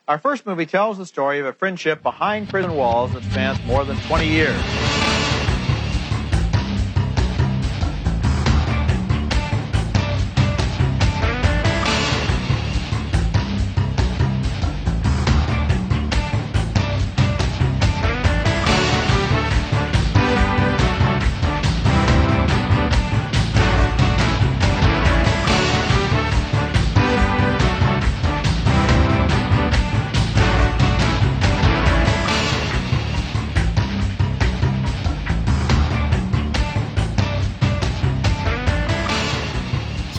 Our first movie tells the story of a friendship behind prison walls that spans more than 20 years.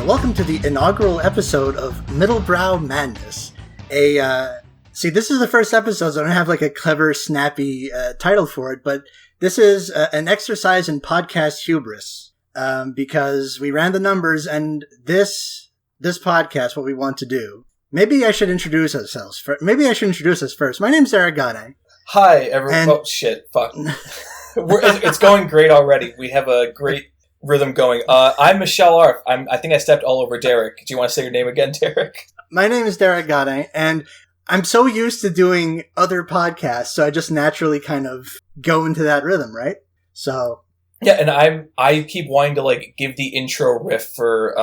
Welcome to the inaugural episode of Middlebrow Madness. See, this is the first episode, so I don't have like a clever, snappy title for it, but this is an exercise in podcast hubris, because we ran the numbers, and this podcast, what we want to do. Maybe I should introduce ourselves. Maybe I should introduce us first. My name's Eric Gade. Hi, everyone. Oh, shit. Fuck. It's going great already. We have a great rhythm going. I'm Michelle Arf. I think I stepped all over Derek. Do you want to say your name again, Derek? My name is Derek Gade, and I'm so used to doing other podcasts, so I just naturally kind of go into that rhythm, right? So yeah, and I keep wanting to like give the intro riff for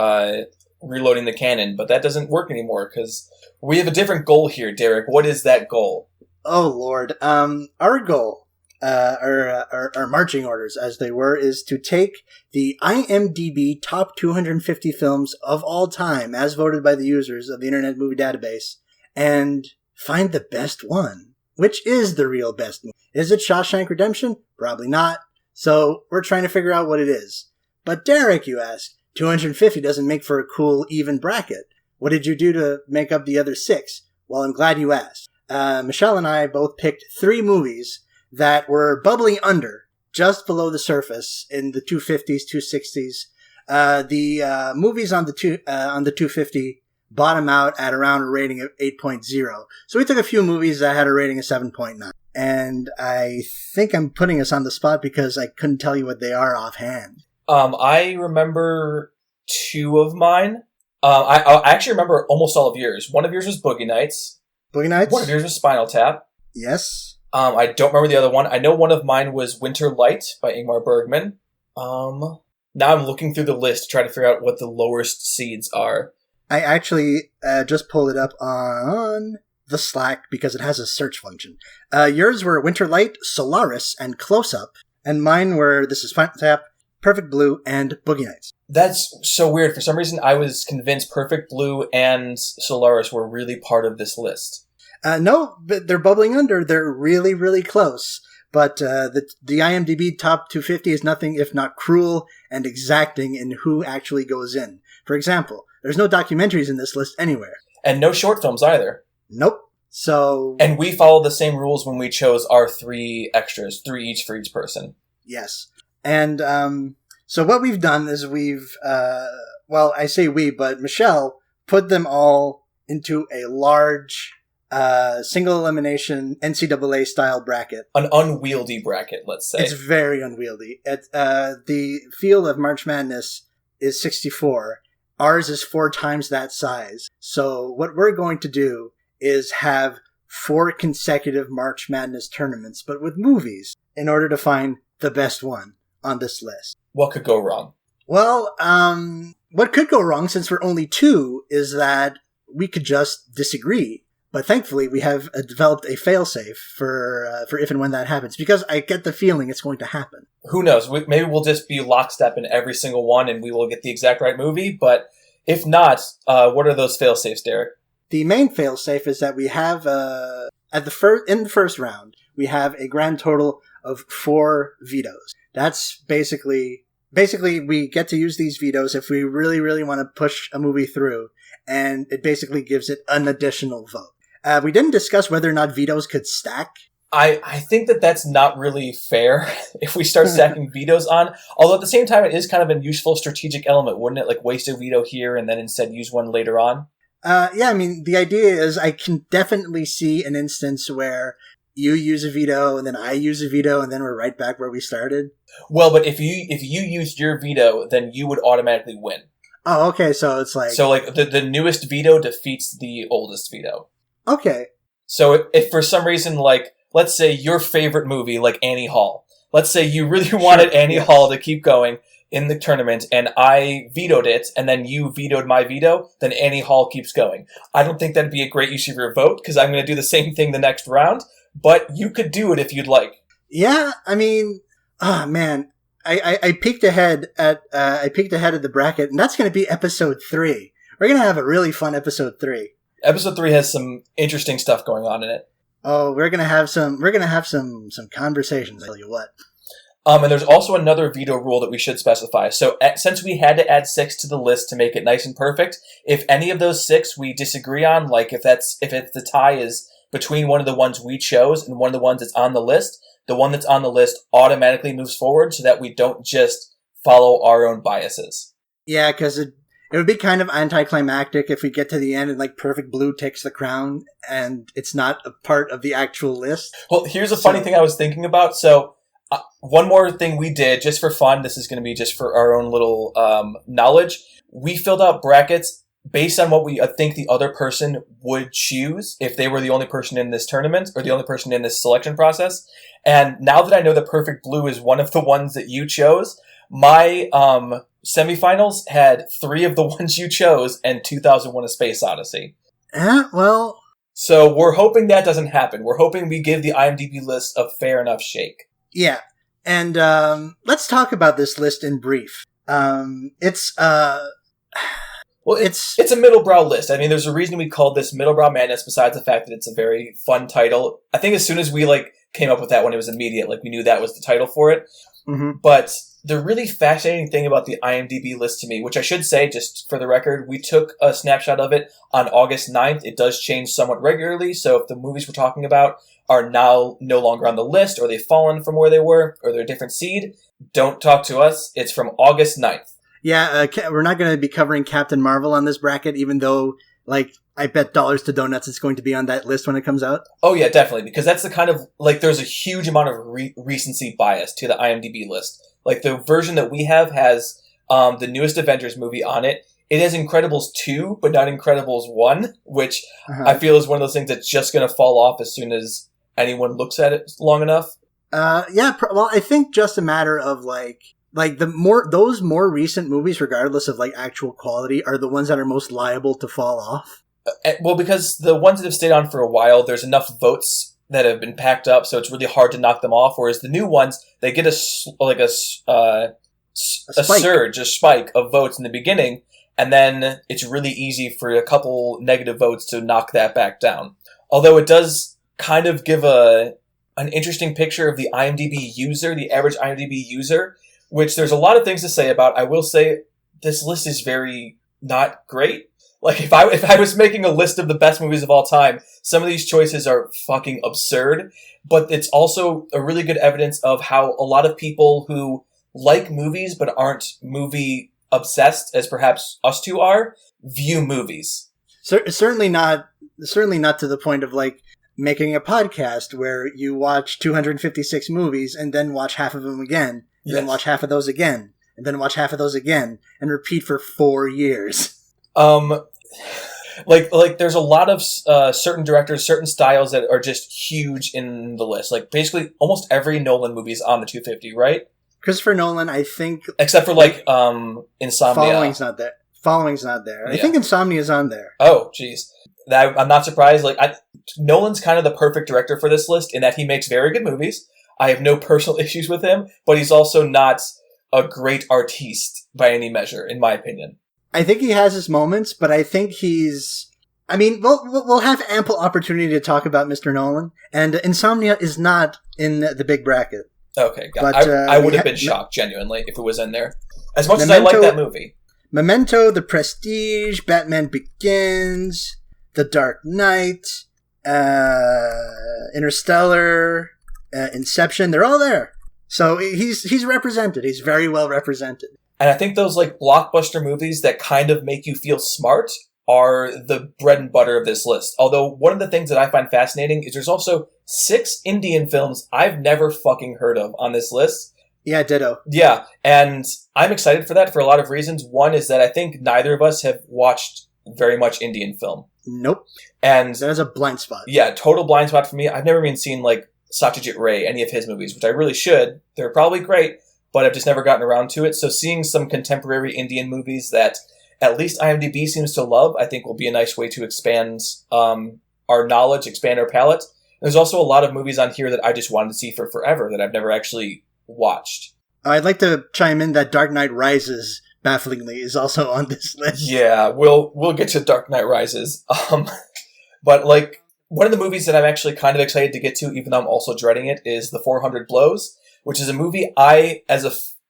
reloading the canon, but that doesn't work anymore because we have a different goal here, Derek. What is that goal? Oh Lord, our goal. Our marching orders, as they were, is to take the IMDb top 250 films of all time, as voted by the users of the Internet Movie Database, and find the best one. Which is the real best movie? Is it Shawshank Redemption? Probably not. So we're trying to figure out what it is. But Derek, you ask, 250 doesn't make for a cool, even bracket. What did you do to make up the other 6? Well, I'm glad you asked. Michelle and I both picked 3 movies that were bubbling under, just below the surface in the 250s, 260s. The movies on the 250 bottom out at around a rating of 8.0. So we took a few movies that had a rating of 7.9. And I think I'm putting us on the spot because I couldn't tell you what they are offhand. I remember 2 of mine. I actually remember almost all of yours. One of yours was Boogie Nights. Boogie Nights? One of yours was Spinal Tap. Yes. I don't remember the other one. I know one of mine was Winter Light by Ingmar Bergman. Now I'm looking through the list to try to figure out what the lowest seeds are. I actually just pulled it up on the Slack because it has a search function. Yours were Winter Light, Solaris, and Close Up. And mine were This Is Spinal Tap, Perfect Blue, and Boogie Nights. That's so weird. For some reason, I was convinced Perfect Blue and Solaris were really part of this list. No, but they're bubbling under. They're really, really close. But the IMDb top 250 is nothing if not cruel and exacting in who actually goes in. For example, there's no documentaries in this list anywhere. And no short films either. Nope. So... And we followed the same rules when we chose our 3 extras, 3 each for each person. Yes. And so what we've done is we've... well, I say we, but Michelle put them all into a large... single elimination NCAA style bracket. An unwieldy bracket, let's say. It's very unwieldy. The field of March Madness is 64. Ours is 4 times that size. So what we're going to do is have 4 consecutive March Madness tournaments, but with movies, in order to find the best one on this list. What could go wrong? Well, what could go wrong, since we're only 2, is that we could just disagree. But thankfully, we have developed a failsafe for if and when that happens, because I get the feeling it's going to happen. Who knows? Maybe we'll just be lockstep in every single one, and we will get the exact right movie. But if not, what are those failsafes, Derek? The main failsafe is that we have in the first round we have a grand total of 4 vetoes. That's basically we get to use these vetoes if we really, really want to push a movie through, and it basically gives it an additional vote. We didn't discuss whether or not vetoes could stack. I think that's not really fair if we start stacking vetoes on. Although at the same time, it is kind of a useful strategic element, wouldn't it? Like waste a veto here and then instead use one later on? Yeah, I mean, the idea is I can definitely see an instance where you use a veto and then I use a veto and then we're right back where we started. Well, but if you used your veto, then you would automatically win. Oh, okay, so it's like... So, like, the newest veto defeats the oldest veto. Okay. So if for some reason, like, let's say your favorite movie, like Annie Hall, let's say you really wanted Annie Hall to keep going in the tournament, and I vetoed it, and then you vetoed my veto, then Annie Hall keeps going. I don't think that'd be a great use of your vote, because I'm going to do the same thing the next round, but you could do it if you'd like. Yeah, I mean, man, I peeked ahead at the bracket, and that's going to be episode 3. We're going to have a really fun episode 3. Episode 3 has some interesting stuff going on in it. Oh, we're gonna have some conversations. I tell you what. And there's also another veto rule that we should specify. So since we had to add 6 to the list to make it nice and perfect, if any of those 6 we disagree on, like if the tie is between one of the ones we chose and one of the ones that's on the list, the one that's on the list automatically moves forward so that we don't just follow our own biases. Yeah, because it would be kind of anticlimactic if we get to the end and like Perfect Blue takes the crown and it's not a part of the actual list. Well, here's a funny thing I was thinking about. So one more thing we did just for fun. This is going to be just for our own little knowledge. We filled out brackets based on what we think the other person would choose if they were the only person in this tournament or the only person in this selection process. And now that I know that Perfect Blue is one of the ones that you chose, my semifinals had 3 of the ones you chose and 2001: A Space Odyssey. Well... So we're hoping that doesn't happen. We're hoping we give the IMDb list a fair enough shake. Yeah. And let's talk about this list in brief. It's a middlebrow list. I mean, there's a reason we called this Middlebrow Madness besides the fact that it's a very fun title. I think as soon as we came up with that one, it was immediate. We knew that was the title for it. Mm-hmm. But the really fascinating thing about the IMDb list to me, which I should say, just for the record, we took a snapshot of it on August 9th. It does change somewhat regularly, so if the movies we're talking about are now no longer on the list, or they've fallen from where they were, or they're a different seed, don't talk to us. It's from August 9th. Yeah, we're not going to be covering Captain Marvel on this bracket, even though, I bet dollars to donuts it's going to be on that list when it comes out. Oh, yeah, definitely, because that's the kind of, there's a huge amount of recency bias to the IMDb list. The version that we have has the newest Avengers movie on it. It has Incredibles 2, but not Incredibles 1, which I feel is one of those things that's just going to fall off as soon as anyone looks at it long enough. Well, I think just a matter of, those more recent movies, regardless of, actual quality, are the ones that are most liable to fall off. Well, because the ones that have stayed on for a while, there's enough votes that have been packed up, so it's really hard to knock them off. Whereas the new ones, they get a spike of votes in the beginning, and then it's really easy for a couple negative votes to knock that back down. Although it does kind of give an interesting picture of the IMDb user, the average IMDb user, which there's a lot of things to say about. I will say this list is very not great. If I was making a list of the best movies of all time, some of these choices are fucking absurd, but it's also a really good evidence of how a lot of people who like movies but aren't movie obsessed, as perhaps us two are, view movies. Certainly not to the point of making a podcast where you watch 256 movies and then watch half of them again, and then watch half of those again, and then watch half of those again, and repeat for 4 years. There's a lot of certain directors, certain styles that are just huge in the list. Basically, almost every Nolan movie is on the 250, right? Christopher Nolan, I think, except for Insomnia. Following's not there. Yeah. I think Insomnia is on there. Oh, jeez, I'm not surprised. Nolan's kind of the perfect director for this list in that he makes very good movies. I have no personal issues with him, but he's also not a great artiste by any measure, in my opinion. I think he has his moments, but I think we'll have ample opportunity to talk about Mr. Nolan, and Insomnia is not in the big bracket. Okay, God. But, I would have been shocked, genuinely, if it was in there. As much as I like that movie. Memento, The Prestige, Batman Begins, The Dark Knight, Interstellar, Inception, they're all there. So he's represented. He's very well represented. And I think those blockbuster movies that kind of make you feel smart are the bread and butter of this list. Although one of the things that I find fascinating is there's also 6 Indian films I've never fucking heard of on this list. Yeah, ditto. Yeah, and I'm excited for that for a lot of reasons. One is that I think neither of us have watched very much Indian film. Nope. And that is a blind spot. Yeah, total blind spot for me. I've never even seen like Satyajit Ray, any of his movies, which I really should. They're probably great, but I've just never gotten around to it. So seeing some contemporary Indian movies that at least IMDb seems to love, I think will be a nice way to expand our knowledge, expand our palette. There's also a lot of movies on here that I just wanted to see for forever that I've never actually watched. I'd like to chime in that Dark Knight Rises, bafflingly, is also on this list. Yeah, we'll get to Dark Knight Rises. But like one of the movies that I'm actually kind of excited to get to, even though I'm also dreading it, is The 400 Blows, which is a movie I, as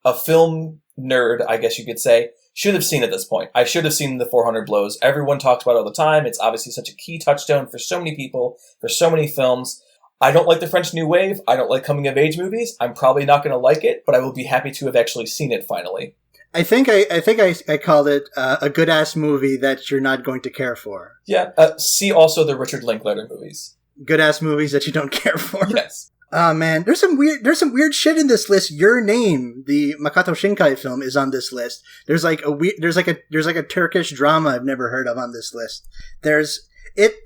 a film nerd, I guess you could say, should have seen at this point. I should have seen The 400 Blows. Everyone talks about it all the time. It's obviously such a key touchstone for so many people, for so many films. I don't like the French New Wave. I don't like coming-of-age movies. I'm probably not going to like it, but I will be happy to have actually seen it finally. I think I called it a good-ass movie that you're not going to care for. Yeah. See also the Richard Linklater movies. Good-ass movies that you don't care for. Yes. Oh man, there's some weird shit in this list. Your Name, the Makoto Shinkai film, is on this list. There's like a Turkish drama I've never heard of on this list.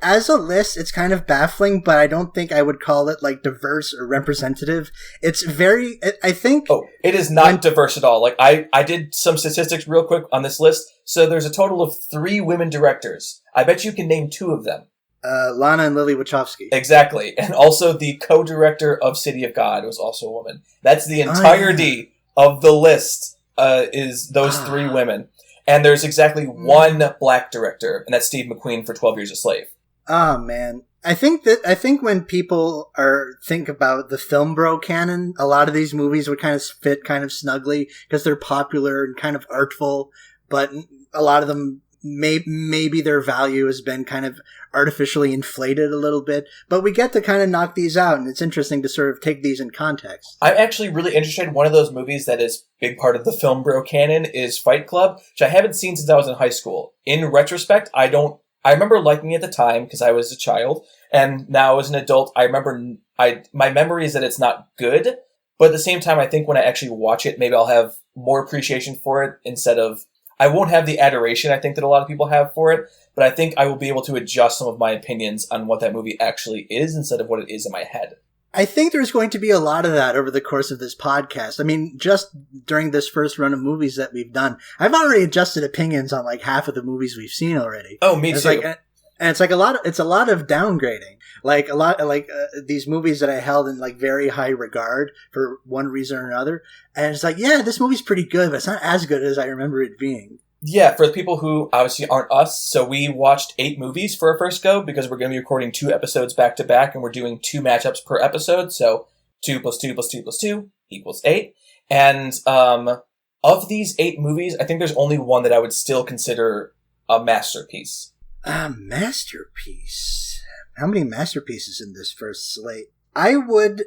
As a list, it's kind of baffling, but I don't think I would call it like diverse or representative. It's very, I think. Oh, it is not diverse at all. Like I did some statistics real quick on this list. So there's a total of 3 women directors. I bet you can name 2 of them. Lana and Lily Wachowski. Exactly. And also the co-director of City of God was also a woman. That's the entirety of the list, is those 3 women. And there's exactly 1 black director, and that's Steve McQueen for 12 Years a Slave. Oh man. I think when people think about the film bro canon, a lot of these movies would kind of fit kind of snugly because they're popular and kind of artful, but a lot of them maybe their value has been kind of artificially inflated a little bit, but we get to kind of knock these out, and it's interesting to sort of take these in context. I'm actually really interested in one of those movies that is a big part of the film bro canon is Fight Club, which I haven't seen since I was in high school. In retrospect, I remember liking it at the time because I was a child, and now as an adult, I remember my memory is that it's not good, but at the same time, I think when I actually watch it, maybe I'll have more appreciation for it instead of I won't have the adoration I think that a lot of people have for it, but I think I will be able to adjust some of my opinions on what that movie actually is instead of what it is in my head. I think there's going to be a lot of that over the course of this podcast. I mean, just during this first run of movies that we've done, I've already adjusted opinions on like half of the movies we've seen already. Oh, me too. And it's like a lot of downgrading. Like these movies that I held in like very high regard for one reason or another. And it's like, yeah, this movie's pretty good, but it's not as good as I remember it being. Yeah, for the people who obviously aren't us, so we watched 8 movies for our first go because we're going to be recording 2 episodes back to back and we're doing 2 matchups per episode. So 2 + 2 + 2 + 2 = 8. And of these 8 movies, I think there's only one that I would still consider a masterpiece. A masterpiece. How many masterpieces in this first slate? I would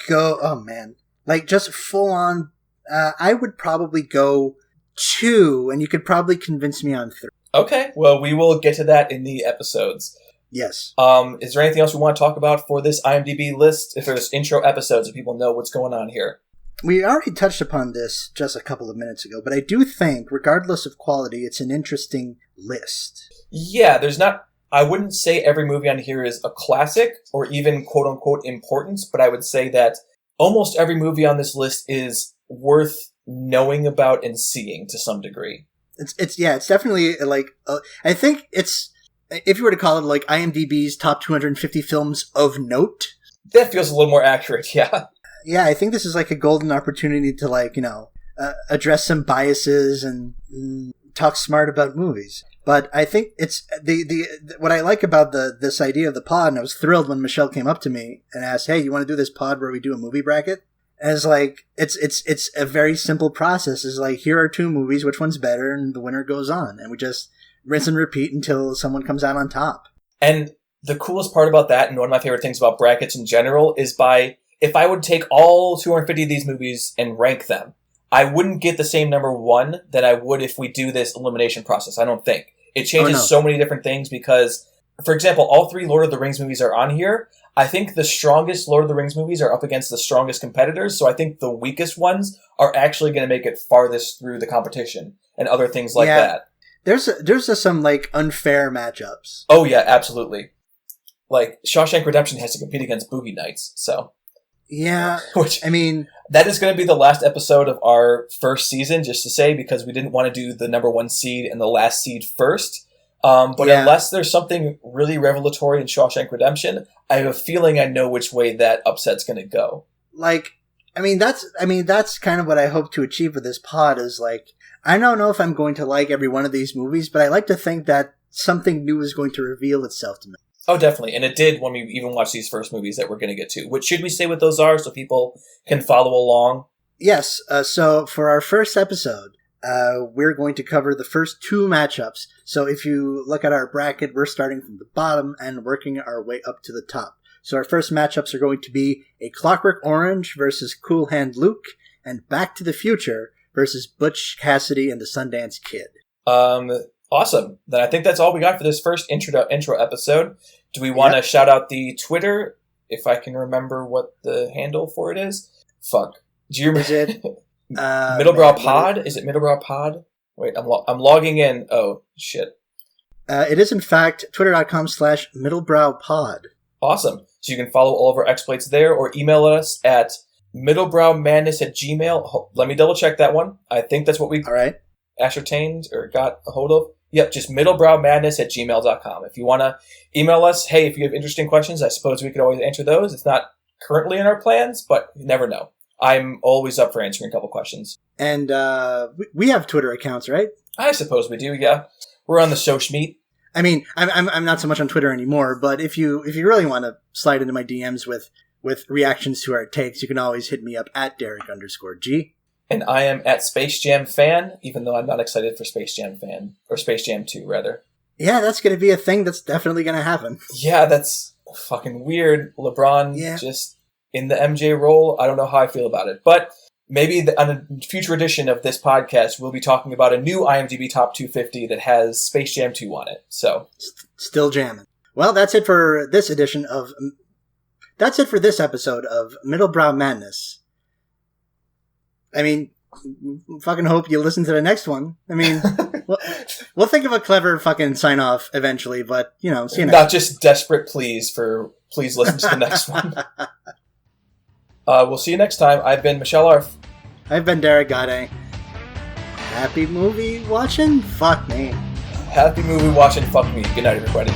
go, oh man, like just full on, I would probably go 2, and you could probably convince me on 3. Okay, well, we will get to that in the episodes. Yes. Is there anything else we want to talk about for this IMDb list? If there's intro episodes, so people know what's going on here. We already touched upon this just a couple of minutes ago, but I do think, regardless of quality, it's an interesting list. Yeah, I wouldn't say every movie on here is a classic or even quote-unquote importance, but I would say that almost every movie on this list is worth knowing about and seeing to some degree. It's definitely like, I think it's, if you were to call it like IMDb's top 250 films of note. That feels a little more accurate, yeah. Yeah, I think this is like a golden opportunity to like, address some biases and talk smart about movies. But I think it's what I like about this idea of the pod, and I was thrilled when Michelle came up to me and asked, "Hey, you want to do this pod where we do a movie bracket?" And it's like it's a very simple process. It's like, here are 2 movies, which one's better, and the winner goes on, and we just rinse and repeat until someone comes out on top. And the coolest part about that, and one of my favorite things about brackets in general, is if I would take all 250 of these movies and rank them, I wouldn't get the same number 1 that I would if we do this elimination process, I don't think. It changes so many different things because, for example, all 3 Lord of the Rings movies are on here. I think the strongest Lord of the Rings movies are up against the strongest competitors, so I think the weakest ones are actually going to make it farthest through the competition and other things like that. there's some like unfair matchups. Oh yeah, absolutely. Like Shawshank Redemption has to compete against Boogie Nights, so yeah. Which I mean, that is going to be the last episode of our first season, just to say, because we didn't want to do the number 1 seed and the last seed first. But unless there's something really revelatory in Shawshank Redemption, I have a feeling I know which way that upset's going to go. Like, that's kind of what I hope to achieve with this pod is like, I don't know if I'm going to like every one of these movies, but I like to think that something new is going to reveal itself to me. Oh, definitely. And it did when we even watched these first movies that we're going to get to. What should we say what those are so people can follow along? Yes. So for our first episode, we're going to cover the first 2 matchups. So if you look at our bracket, we're starting from the bottom and working our way up to the top. So our first matchups are going to be A Clockwork Orange versus Cool Hand Luke, and Back to the Future versus Butch Cassidy and the Sundance Kid. Awesome. Then I think that's all we got for this first intro episode. Do we want to shout out the Twitter, if I can remember what the handle for it is? Fuck. Do you remember? Is it Middlebrow Pod? Is it Middlebrow Pod? Wait, I'm logging in. Oh, shit. It is, in fact, twitter.com/middlebrowpod. Awesome. So you can follow all of our exploits there or email us at middlebrowmadness@gmail.com. Let me double check that one. I think that's what we ascertained or got a hold of. Yep, just middlebrowmadness@gmail.com. If you want to email us, hey, if you have interesting questions, I suppose we could always answer those. It's not currently in our plans, but you never know. I'm always up for answering a couple questions. And we have Twitter accounts, right? I suppose we do, yeah. We're on the social meet. I mean, I'm not so much on Twitter anymore, but if you really want to slide into my DMs with reactions to our takes, you can always hit me up at Derek_G. And I am at Space Jam Fan, even though I'm not excited for Space Jam Fan. Or Space Jam 2, rather. Yeah, that's going to be a thing that's definitely going to happen. Yeah, that's fucking weird. LeBron just in the MJ role. I don't know how I feel about it. But maybe on a future edition of this podcast, we'll be talking about a new IMDb Top 250 that has Space Jam 2 on it. So still jamming. Well, that's it for this episode of Middlebrow Madness. I mean, fucking hope you listen to the next one. I mean, we'll think of a clever fucking sign off eventually, but see you next time. Not just desperate pleas for please listen to the next one. We'll see you next time. I've been Michelle Arf. I've been Derek Gade. Happy movie watching? Fuck me. Happy movie watching. Fuck me. Good night, everybody.